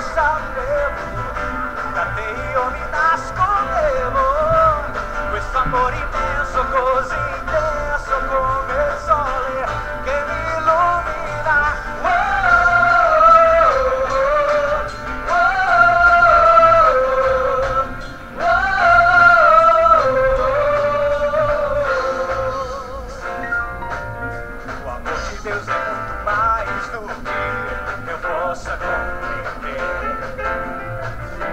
sapevo, da te io mi nascondevo, questo amore immenso, così intenso come il sole che mi illumina. O amor de Deus é muito mais do que eu possa compreender,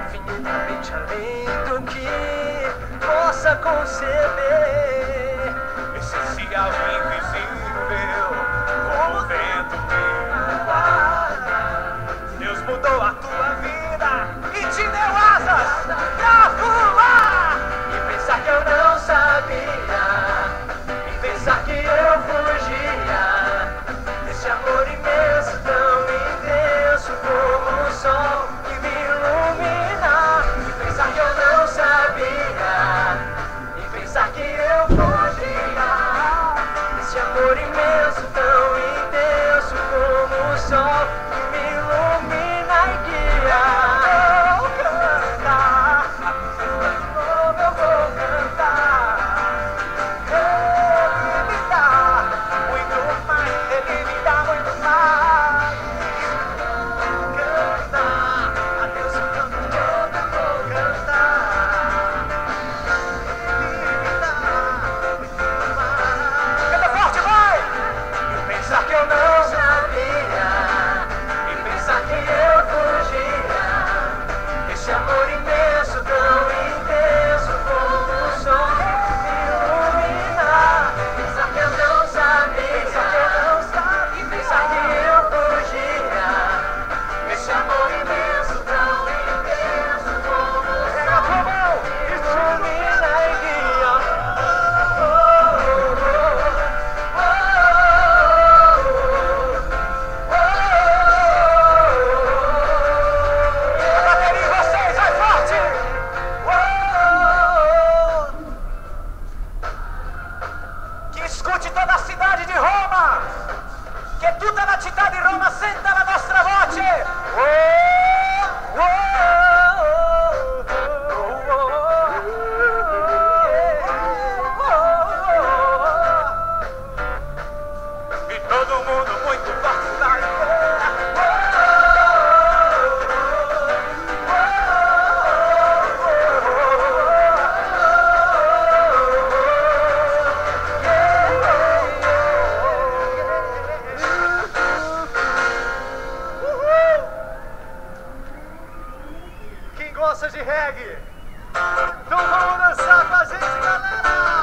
infinitamente além do que possa conceber, essencial e invisível, como o vento que ar. Deus mudou a tua vida e te deu asas pra voar, e pensar que eu não sabia, e pensar que eu fugia desse amor imenso, tão intenso como o sol que me ilumina, e pensar que eu não sabia, e pensar que eu fugia desse amor imenso, tão intenso como o sol que me ilumina e guia. Eu vou cantar, de novo eu vou cantar. Ele me dá muito mais, ele me dá muito mais. Cantar, a Deus eu canto de novo, eu vou cantar. Ele me dá muito mais. Canta forte, vai! E pensar que eu não sabia, e pensar que eu fugia desse amor imenso, tão intenso como o sol que me ilumina. Pensar que eu não sabia, e pensar que eu fugia desse amor imenso, tão intenso como o sol que me ilumina e guia. A bateria em vocês, vai forte! Que escute toda a cidade de Roma, che tutta la città di Roma senta la nostra voce. E todo mundo muito forte vai. Quem gosta de reggae? Então vamos dançar com a gente, galera!